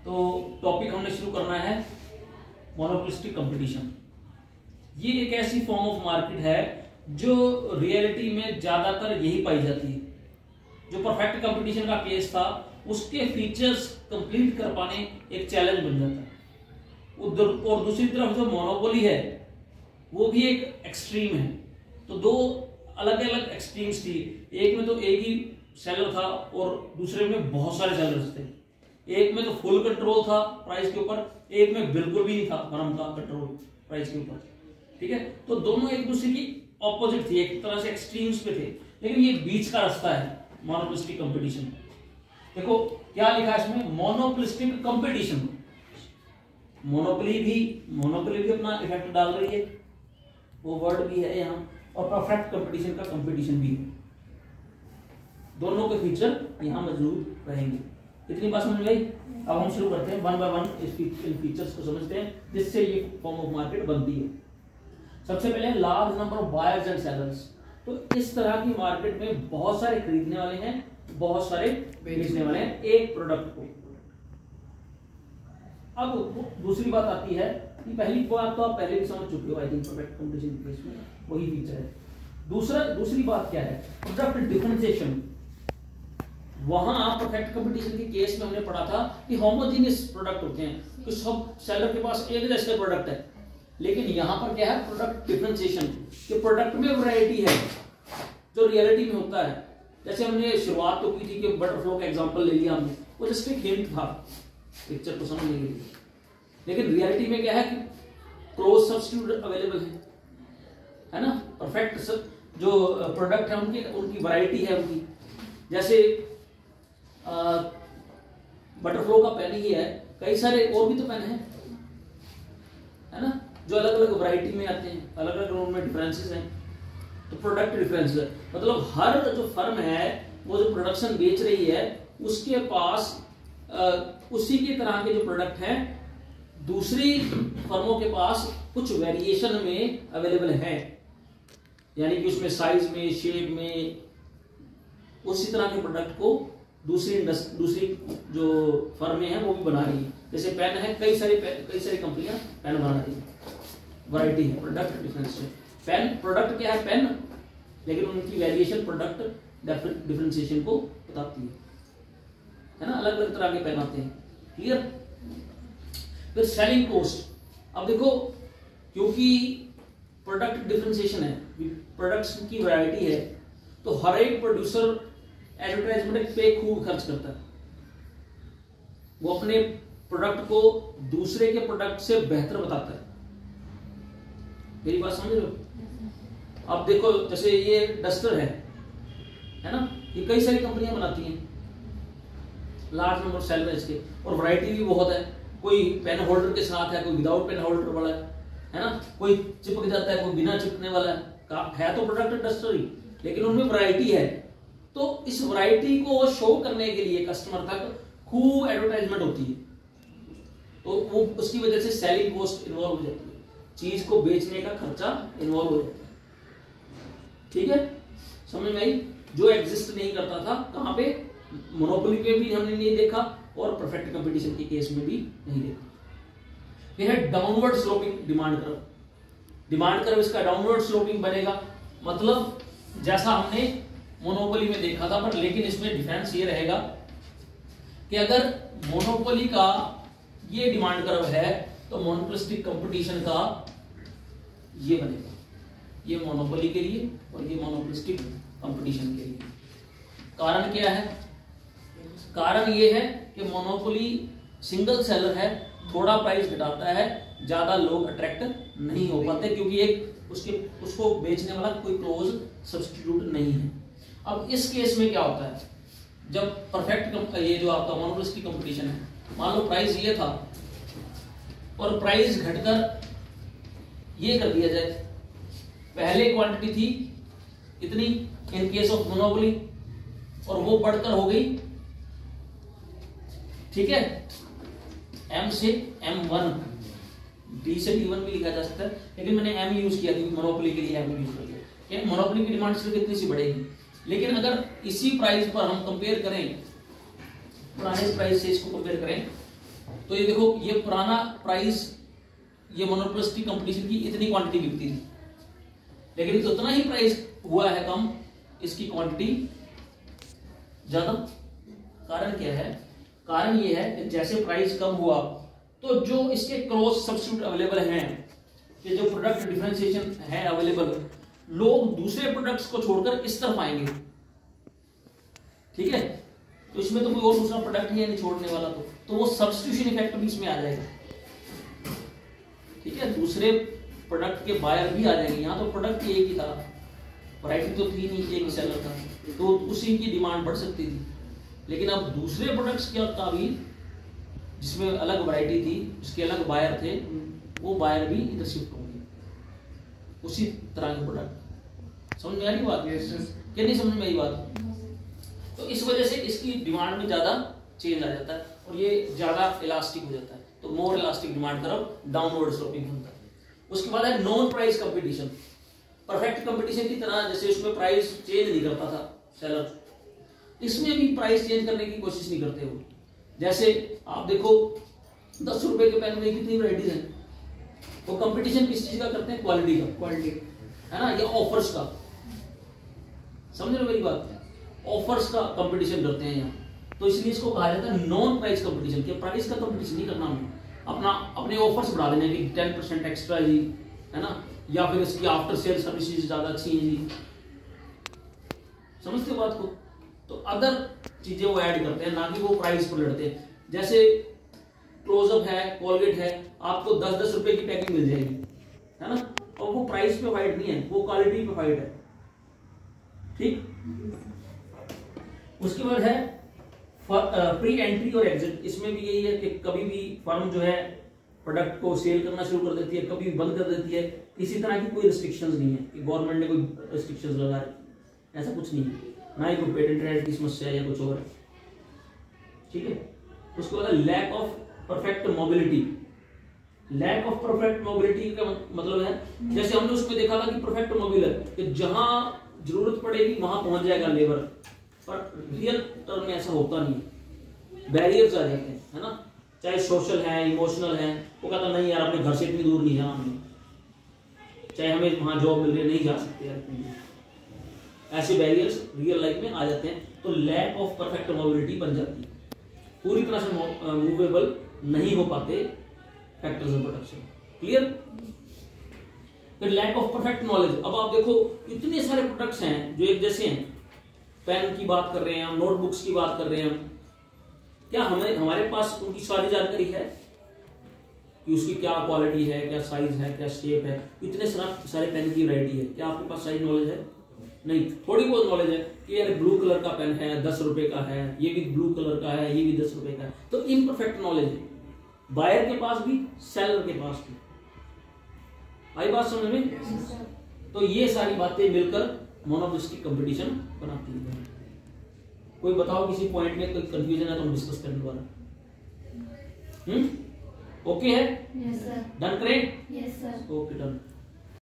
तो टॉपिक हमने शुरू करना है मोनोपोलिस्टिक कंपटीशन। ये एक ऐसी फॉर्म ऑफ मार्केट है जो रियलिटी में ज्यादातर यही पाई जाती है। जो परफेक्ट कंपटीशन का केस था उसके फीचर्स कंप्लीट कर पाने एक चैलेंज बन जाता है। और दूसरी तरफ जो मोनोपोली है वो भी एक एक्सट्रीम है। तो दो अलग अलग एक्सट्रीम्स थी। एक में तो एक ही सेलर था और दूसरे में बहुत सारे सेलर्स थे। एक में तो फुल कंट्रोल था प्राइस के ऊपर, एक में बिल्कुल भी नहीं था भरम का कंट्रोल प्राइस के ऊपर। ठीक है, तो दोनों एक दूसरे की ऑपोजिट थी, एक तरह से एक्सट्रीम्स पे थे। लेकिन ये बीच का रास्ता है मोनोपोलिस्टिक कंपटीशन। देखो क्या लिखा है इसमें, मोनोपोलिस्टिक कंपटीशन। मोनोपोली भी अपना इफेक्ट डाल रही है, वो वर्ड भी है यहाँ, और परफेक्ट कंपटीशन का कंपटीशन भी है। दोनों के फीचर यहाँ मौजूद रहेंगे। इतनी बात समझ गई। अब हम शुरू करते हैं one by one in features को समझते हैं जिससे ये फॉर्म ऑफ मार्केट बनती है। सबसे पहले large number of buyers and sellers. तो इस तरह की मार्केट में बहुत सारे खरीदने वाले हैं, बहुत सारे बेचने वाले हैं एक प्रोडक्ट को। अब दूसरी बात आती है कि पहली बात तो आप पहले भी समझ चुके हो, आई थिंक परफेक्ट कंपटीशन के केस में वही फीचर है। दूसरी बात क्या है, प्रोडक्ट डिफरेंशिएशन। वहां परफेक्ट कंपटीशन के केस में हमने पढ़ा था कि होमोजेनियस प्रोडक्ट होते हैं, कि सब सेलर के पास एक जैसे प्रोडक्ट है। लेकिन यहां पर क्या है, प्रोडक्ट डिफरेंशिएशन, कि प्रोडक्ट में वैरायटी है जो रियलिटी में होता है। जैसे हमने शुरुआत तो की थी कि बटरफ्लो का एग्जांपल ले लिया हमने, वो जस्ट एक हिंट था पिक्चर को समझने के लिए। लेकिन रियलिटी में क्या है कि क्लोज सब्स्टिट्यूट अवेलेबल है ना। परफेक्ट जो प्रोडक्ट है उनकी वैरायटी है उनकी। जैसे बटरफ्लो का पेन ही है, कई सारे और भी तो पेन है ना, जो अलग अलग वैरायटी में आते हैं, अलग अलग उनमें डिफरेंसेस हैं। तो प्रोडक्ट डिफरेंस मतलब हर जो फर्म है वो जो प्रोडक्शन बेच रही है उसके पास उसी की तरह के जो प्रोडक्ट हैं दूसरी फर्मों के पास कुछ वेरिएशन में अवेलेबल है। यानी कि उसमें साइज में, शेप में उसी तरह के प्रोडक्ट को दूसरी जो फर्में हैं वो भी बना रही है। जैसे पेन है, कई सारी कंपनियां पेन बना रही है, वैरायटी है, प्रोडक्ट डिफरेंस है। पेन प्रोडक्ट क्या है, पेन, लेकिन उनकी वेरिएशन प्रोडक्ट डिफरेंशिएशन को बताती है ना। अलग अलग तरह के पेन आते हैं, क्लियर। फिर सेलिंग कॉस्ट। अब देखो क्योंकि प्रोडक्ट डिफरेंशिएशन है, प्रोडक्ट्स की वैरायटी है, तो हर एक प्रोड्यूसर एडवर्टाइजमेंट पे खूब खर्च करता है। वो अपने प्रोडक्ट को दूसरे के प्रोडक्ट से बेहतर बताता है। मेरी बात समझ रहे हो। अब देखो जैसे ये डस्टर है ना, ये कई सारी कंपनियां बनाती हैं, लार्ज नंबर सेलर इसके, और वैरायटी भी बहुत है। कोई पेन होल्डर के साथ है, कोई विदाउट पेन होल्डर वाला है ना, कोई चिपक जाता है, कोई बिना चिपकने वाला है तो प्रोडक्ट डस्टर ही, लेकिन उनमें वैरायटी है। तो इस वैरायटी को शो करने के लिए कस्टमर तक खूब एडवर्टाइजमेंट होती है, तो वो उसकी वजह से सेलिंग कॉस्ट इन्वॉल्व हो जाती है, चीज को बेचने का खर्चा इन्वॉल्व हो जाता है। ठीक है, समझ में आई। जो एग्जिस्ट नहीं करता था कहां पे, मोनोपोली पे भी हमने नहीं देखा और परफेक्ट कंपटीशन के केस में भी नहीं देखा। फिर है downward sloping demand curve. Demand curve इसका डाउनवर्ड स्लोपिंग बनेगा, मतलब जैसा हमने मोनोपोली में देखा था, पर लेकिन इसमें डिफरेंस ये रहेगा कि अगर मोनोपोली का ये डिमांड कर्व है तो मोनोपोलिस्टिक कंपटीशन का ये बनेगा, ये मोनोपोली के लिए और ये मोनोपोलिस्टिक कंपटीशन के लिए। कारण क्या है, कारण ये है कि मोनोपोली सिंगल सेलर है, थोड़ा प्राइस घटाता है, ज्यादा लोग अट्रैक्ट नहीं हो पाते क्योंकि एक उसको बेचने वाला कोई क्लोज सब्स्टिट्यूट नहीं है। अब इस केस में क्या होता है, जब परफेक्ट ये जो आपका मोनोपोलिस्टिक कंपटीशन है, मान लो प्राइस ये था और प्राइस घटकर ये कर दिया जाए, पहले क्वांटिटी थी इतनी इन केस ऑफ मोनोपोली और वो बढ़कर हो गई, ठीक है, M से M1, D से D1 भी लिखा जा सकता है, लेकिन मैंने M यूज किया क्योंकि मोनोपोली के लिए M यूज कर लिया। मोनोपोली की डिमांड सिर्फ इतनी सी बढ़ेगी, लेकिन अगर इसी प्राइस पर हम कंपेयर करें, पुराने प्राइस से इसको कंपेयर करें तो ये देखो, ये पुराना प्राइस, ये मोनोपोलिस्टिक कंपटीशन की इतनी क्वांटिटी बिकती थी, लेकिन उतना ही प्राइस हुआ है कम, इसकी क्वांटिटी ज्यादा। कारण क्या है? कारण ये है कि जैसे प्राइस कम हुआ तो जो इसके क्रॉस सब्स्टिट्यूट अवेलेबल हैं, कि जो प्रोडक्ट डिफरेंशिएशन है अवेलेबल, लोग दूसरे प्रोडक्ट्स को छोड़कर इस तरफ आएंगे। ठीक है, तो इसमें तो कोई और दूसरा प्रोडक्ट ही है नहीं छोड़ने वाला, तो वो सब्स्टिट्यूशन इफेक्ट भी इसमें आ जाएगा। ठीक है, दूसरे प्रोडक्ट के बायर भी आ जाएंगे। यहाँ तो प्रोडक्ट एक ही था, वैरायटी तो थी नहीं, एक ही सेलर था, तो उसी की डिमांड बढ़ सकती थी। लेकिन अब दूसरे प्रोडक्ट्स का भी, जिसमें अलग वैरायटी थी, उसके अलग बायर थे, वो बायर भी इधर शिफ्ट होंगे, उसी तरह के प्रोडक्ट। समझ में आ रही बात? क्या नहीं समझ में आई बात? तो इस वजह से इसकी डिमांड में ज्यादा चेंज आ जाता है और ये ज्यादा इलास्टिक हो जाता है। तो मोर elastic demand curve downward sloping होता है। उसके बाद है non price competition. Perfect competition की तरह, जैसे उसमें प्राइस चेंज नहीं करता था सेलर, इसमें भी प्राइस चेंज करने की कोशिश नहीं करते हो। जैसे आप देखो 10 रुपए के पेन में कितनी वैरायटीज हैं, वो कंपटीशन किस चीज का करते हैं? क्वालिटी का, क्वालिटी है ना, या ऑफर्स का। समझ रहे हो मेरी बात? ऑफर्स का कंपटीशन करते हैं यहाँ, तो इसलिए इसको कहा जाता है नॉन प्राइस कंपटीशन। कि प्राइस का कंपटीशन नहीं करना हमें, अपने ऑफर्स बढ़ा देने की 10% एक्स्ट्रा जी, है ना, या फिर इसकी आफ्टर सेल सर्विसेज ज्यादा अच्छी है जी। समझते हो बात को? तो अदर चीजें वो ऐड करते हैं, ना कि वो प्राइस पर लड़ते हैं। जैसे क्लोजअप है, कोलगेट है, आपको 10-10 रुपए की पैकिंग मिल जाएगी, है ना, और वो प्राइस पे फाइट नहीं है, वो क्वालिटी पे फाइट है। ठीक, उसके बाद है प्री एंट्री और एग्जिट। इसमें भी यही है कि कभी भी फर्म जो है प्रोडक्ट को सेल करना शुरू कर देती है, कभी भी बंद कर देती है। किसी तरह की कोई रिस्ट्रिक्शंस नहीं है कि गवर्नमेंट ने कोई रिस्ट्रिक्शंस लगा है, ऐसा कुछ नहीं है, ना ही कोई पेटेंट राइट की समस्या या कुछ और। ठीक है, उसके बाद lack of perfect mobility. Lack of perfect mobility का मतलब है, जैसे हमने उसमें देखा था कि परफेक्ट मोबिल है कि जहां जरूरत पड़ेगी वहां पहुंच जाएगा लेबर, पर रियल टर्म में ऐसा होता नहीं, बैरियर्स आ जाते हैं, है ना, चाहे सोशल है, इमोशनल है। वो कहता नहीं यार, अपने घर से इतनी दूर नहीं जाना हमें, चाहे हमें वहां जॉब मिल रही है, नहीं जा सकते यार। ऐसे बैरियर्स रियल लाइफ में आ जाते हैं, तो लैक ऑफ परफेक्ट मोबिलिटी बन जाती है, पूरी तरह से मूवेबल नहीं हो पाते फैक्टर्स ऑफ प्रोडक्शन। क्लियर? फिर लैक ऑफ परफेक्ट नॉलेज। अब आप देखो इतने सारे प्रोडक्ट्स हैं जो एक जैसे हैं, पेन की बात कर रहे हैं हम, नोटबुक्स की बात कर रहे हैं हम, क्या हमारे पास उनकी सारी जानकारी है कि उसकी क्या क्वालिटी है, क्या साइज है, क्या शेप है? इतने सारे पेन की वैरायटी है, क्या आपके पास सारी नॉलेज है? नहीं, थोड़ी बहुत नॉलेज है कि यार ब्लू कलर का पेन है, 10 रुपए का है, ये भी ब्लू कलर का है, ये भी 10 रुपए का है। तो इम्परफेक्ट नॉलेज है, बायर के पास भी, सेलर के पास भी। आई बात समझ में? तो ये सारी बातें मिलकर मोनोपोलिस्टिक कंपटीशन बनाती है। कोई बताओ किसी पॉइंट में कोई कंफ्यूजन है तो हम डिस्कस करें दोबारा। ओके है? Yes sir. डन करें? Yes sir. Okay done.